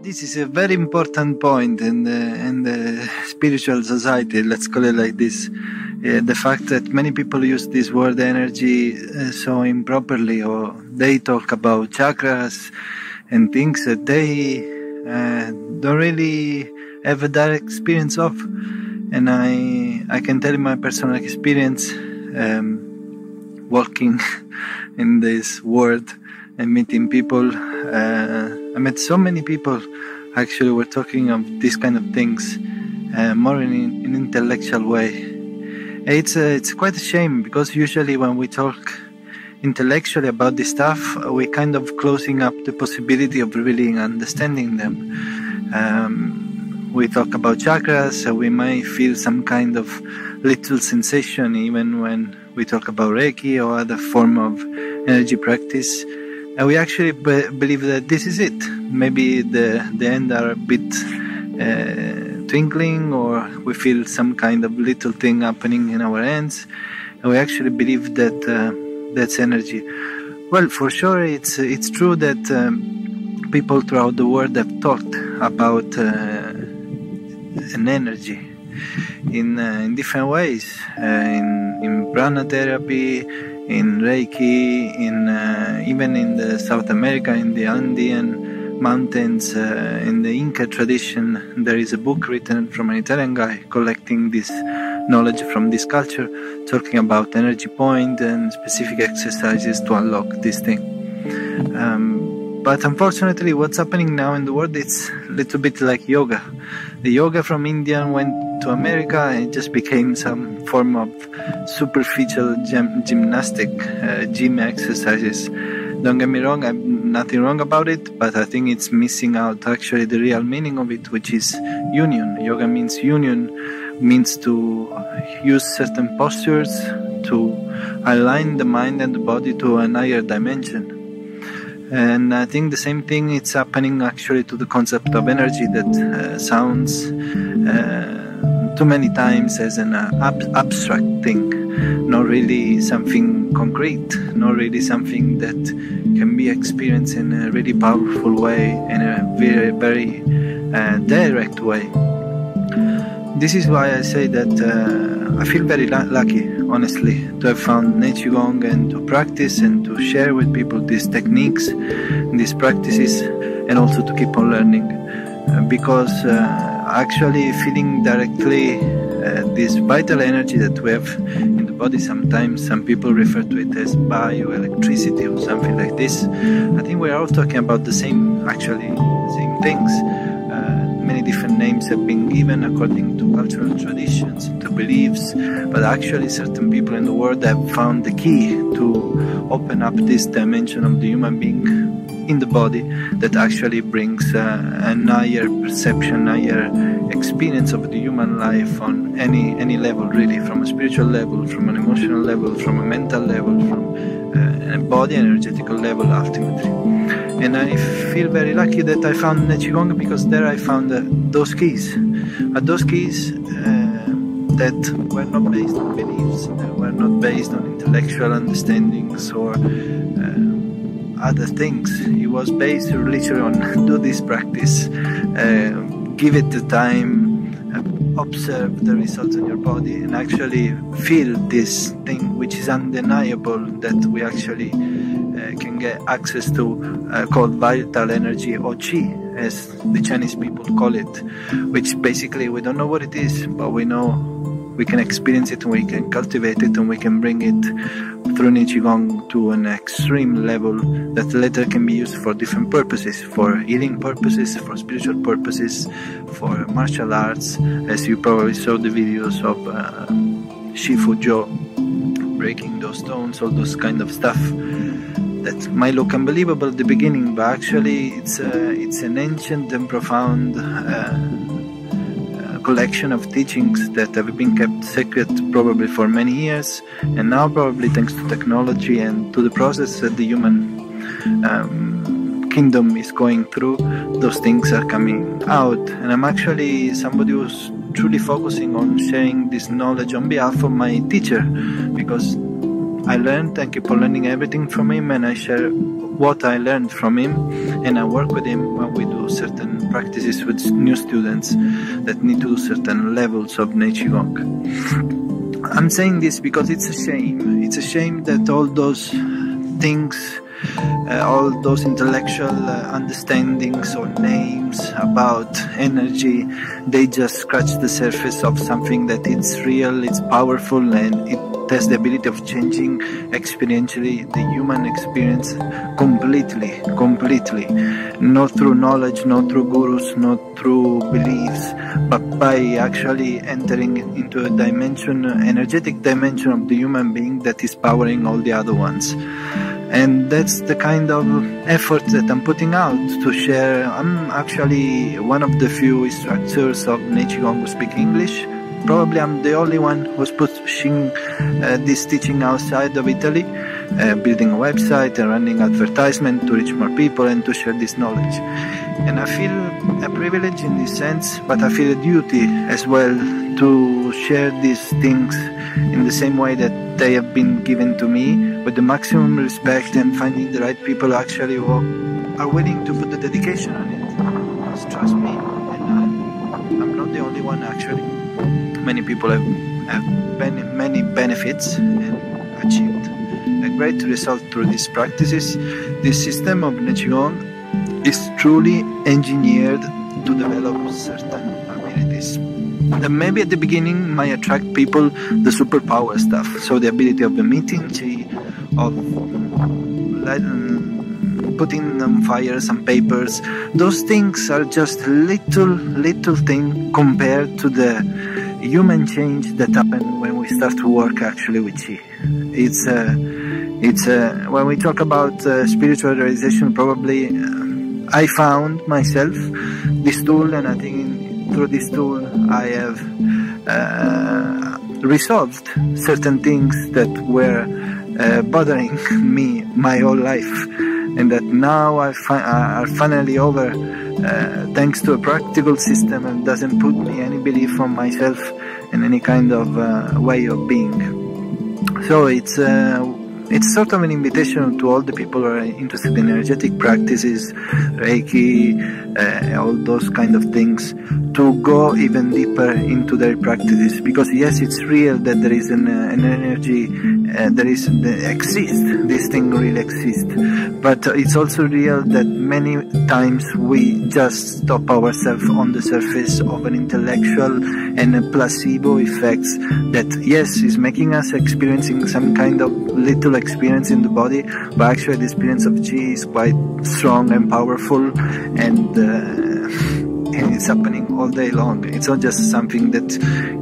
This is a very important point in the spiritual society, let's call it like this. The fact that many people use this word energy so improperly, or they talk about chakras and things that they don't really have a direct experience of. And I can tell you my personal experience walking in this world and meeting people. I met so many people actually were talking of these kind of things more in an intellectual way. It's quite a shame, because usually when we talk intellectually about this stuff, we're kind of closing up the possibility of really understanding them. We talk about chakras, so we might feel some kind of little sensation even when we talk about reiki or other form of energy practice. And we actually believe that this is it. Maybe the end are a bit twinkling, or we feel some kind of little thing happening in our hands, and we actually believe that that's energy. Well, for sure, it's true that people throughout the world have talked about an energy in different ways, in Prana Therapy, in reiki, even in the South America, in the Andean mountains, in the Inca tradition. There is a book written from an Italian guy collecting this knowledge from this culture, talking about energy point and specific exercises to unlock this thing. But unfortunately, what's happening now in the world, it's a little bit like yoga. The yoga from India went to America, and it just became some form of superficial gymnastic, gym exercises. Don't get me wrong, I'm nothing wrong about it, but I think it's missing out actually the real meaning of it, which is union. Yoga means union, means to use certain postures to align the mind and the body to a higher dimension. And I think the same thing is happening actually to the concept of energy, that sounds too many times as an abstract thing, not really something concrete, not really something that can be experienced in a really powerful way, in a very, very direct way. This is why I say that I feel very lucky, honestly, to have found Nei Qi Gong and to practice and to share with people these techniques, these practices, and also to keep on learning. Because actually feeling directly this vital energy that we have in the body, sometimes some people refer to it as bioelectricity or something like this. I think we're all talking about the same things. Many different names have been given according to cultural traditions, to beliefs, but actually certain people in the world have found the key to open up this dimension of the human being in the body that actually brings a higher perception, higher experience of the human life on any level, really, from a spiritual level, from an emotional level, from a mental level, from a body energetical level ultimately. And I feel very lucky that I found Nei Qi Gong, because there I found those keys. Those keys that were not based on beliefs, were not based on intellectual understandings or other things. It was based literally on do this practice, give it the time, observe the results in your body, and actually feel this thing which is undeniable, that we actually can get access to, called vital energy, or Qi, as the Chinese people call it, which basically we don't know what it is, but we know we can experience it and we can cultivate it and we can bring it through Nei Qi Gong to an extreme level that later can be used for different purposes, for healing purposes, for spiritual purposes, for martial arts, as you probably saw the videos of Shifu Zhou breaking those stones, all those kind of stuff that might look unbelievable at the beginning, but actually it's an ancient and profound collection of teachings that have been kept secret probably for many years, and now probably thanks to technology and to the process that the human kingdom is going through, those things are coming out. And I'm actually somebody who's truly focusing on sharing this knowledge on behalf of my teacher, because I learned and keep on learning everything from him, and I share what I learned from him, and I work with him when we do certain practices with new students that need to do certain levels of Nei Qi Gong. I'm saying this because it's a shame. It's a shame that all those things, all those intellectual understandings or names about energy, they just scratch the surface of something that it's real, it's powerful, and it has the ability of changing experientially the human experience completely. Not through knowledge, not through gurus, not through beliefs, but by actually entering into a dimension, energetic dimension of the human being that is powering all the other ones. And that's the kind of effort that I'm putting out to share. I'm actually one of the few instructors of Nei Qi Gong who speak English. Probably I'm the only one who's pushing this teaching outside of Italy, building a website and running advertisement to reach more people and to share this knowledge. And I feel a privilege in this sense, but I feel a duty as well to share these things in the same way that they have been given to me, with the maximum respect, and finding the right people actually who are willing to put the dedication on it. Just trust me, and I'm not the only one actually. Many people have many benefits and achieved a great result through these practices. This system of Nei Qi Gong is truly engineered to develop certain abilities that maybe at the beginning might attract people, the superpower stuff. So the ability of emitting Qi, of putting on fire some papers. Those things are just little thing compared to the human change that happens when we start to work actually with Qi. It's when we talk about spiritual realization, probably I found myself this tool, and I think through this tool I have resolved certain things that were bothering me my whole life, and that now are finally over, thanks to a practical system, and doesn't put me any belief on myself in any kind of way of being. So it's sort of an invitation to all the people who are interested in energetic practices, reiki, all those kind of things, to go even deeper into their practices. Because yes, it's real that there is an energy, this thing really exists, but it's also real that many times we just stop ourselves on the surface of an intellectual and a placebo effects that yes, is making us experiencing some kind of little experience in the body, but actually the experience of Qi is quite strong and powerful, and it's happening all day long. It's not just something that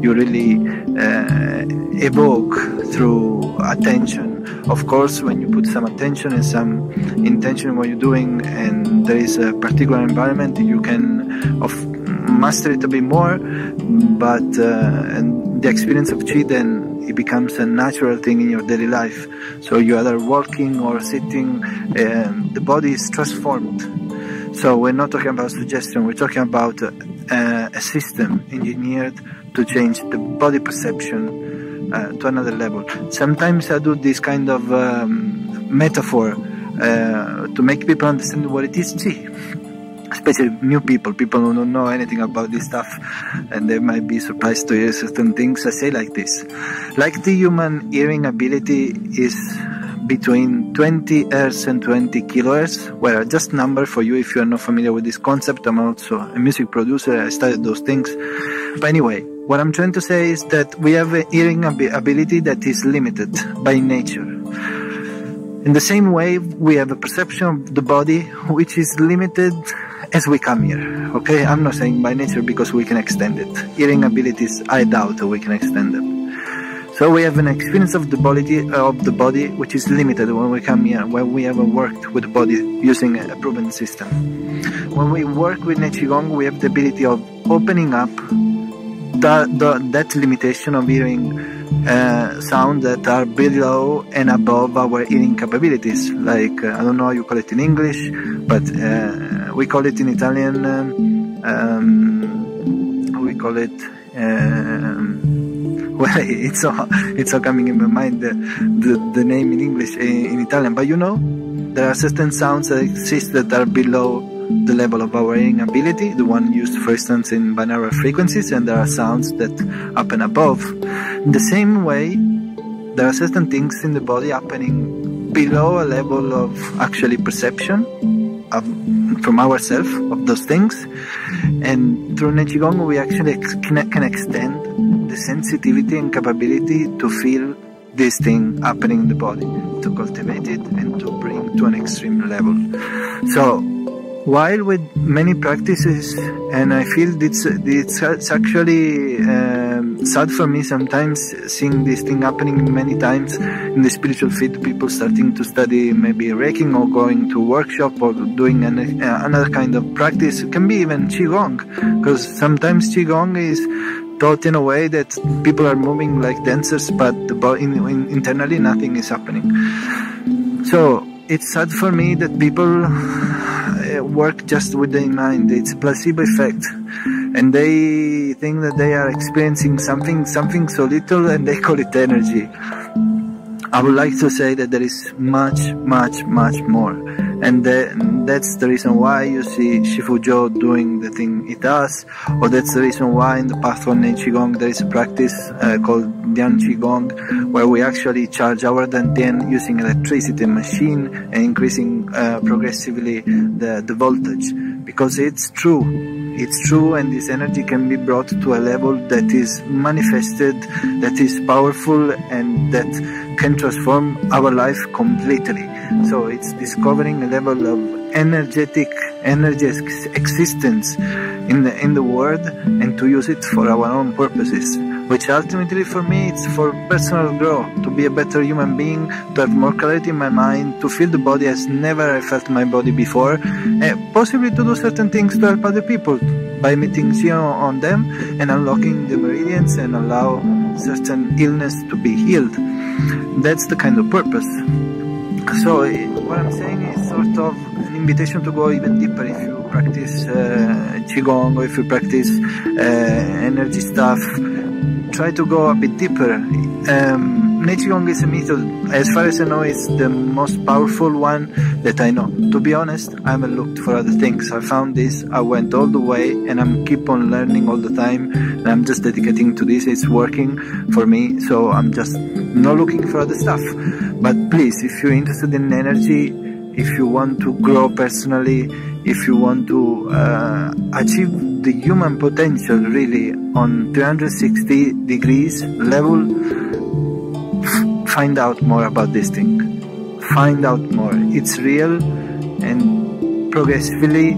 you really evoke through attention. Of course, when you put some attention and some intention in what you're doing, and there is a particular environment, you can master it a bit more, but and the experience of Qi, then it becomes a natural thing in your daily life. So you either walking or sitting, the body is transformed. So we're not talking about suggestion, we're talking about a system engineered to change the body perception to another level. Sometimes I do this kind of metaphor to make people understand what it is Qi. Especially new people who don't know anything about this stuff, and they might be surprised to hear certain things. I say like this: like the human hearing ability is between 20 Hz and 20 kHz, well, just number for you if you are not familiar with this concept. I'm also a music producer, I studied those things. But anyway, what I'm trying to say is that we have a hearing ability that is limited by nature. In the same way, we have a perception of the body which is limited as we come here, okay? I'm not saying by nature, because we can extend it. Hearing abilities, I doubt we can extend them. So we have an experience of the body which is limited when we come here, when we haven't worked with the body using a proven system. When we work with Nei Qi Gong, we have the ability of opening up that limitation of hearing sound that are below and above our hearing capabilities. Like, I don't know how you call it in English, but we call it in Italian, we call it well, it's all coming in my mind, the name in English, in Italian. But you know, there are certain sounds that exist that are below the level of our hearing ability, the one used, for instance, in binaural frequencies, and there are sounds that happen above. In the same way, there are certain things in the body happening below a level of actually perception from ourselves of those things, and through Nei Qi Gong we actually can extend the sensitivity and capability to feel this thing happening in the body, to cultivate it and to bring to an extreme level. So while with many practices, and I feel it's actually sad for me sometimes seeing this thing happening many times in the spiritual field, people starting to study maybe reiki or going to workshop or doing another kind of practice. It can be even Qi Gong, because sometimes Qi Gong is taught in a way that people are moving like dancers, but internally nothing is happening. So it's sad for me that people work just with their mind. It's a placebo effect, and they think that they are experiencing something so little, and they call it energy. I would like to say that there is much more, and that's the reason why you see Shifu Zhou doing the thing he does, or that's the reason why in the path of Nei Qi Gong there is a practice called Nei Qi Gong, where we actually charge our dantian using electricity machine and increasing progressively the voltage, because it's true, and this energy can be brought to a level that is manifested, that is powerful, and that can transform our life completely. So it's discovering a level of energy existence in the world, and to use it for our own purposes, which ultimately for me it's for personal growth, to be a better human being, to have more clarity in my mind, to feel the body as never I felt my body before, possibly to do certain things to help other people by meeting Qi on them and unlocking the meridians and allow certain illness to be healed. That's the kind of purpose. So what I'm saying is sort of an invitation to go even deeper. If you practice Qigong, or if you practice energy stuff, try to go a bit deeper. Nei Qi Gong is a method, as far as I know, it's the most powerful one that I know. To be honest, I haven't looked for other things. I found this, I went all the way, and I'm keep on learning all the time, and I'm just dedicating to this. It's working for me, so I'm just not looking for other stuff. But please, if you're interested in energy, if you want to grow personally, if you want to achieve the human potential really on 360 degrees level, find out more about this thing. Find out more. It's real, and progressively,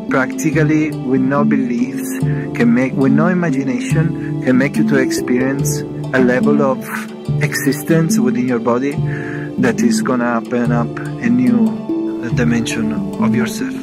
practically, with no beliefs, with no imagination, can make you to experience a level of existence within your body that is gonna open up a new dimension of yourself.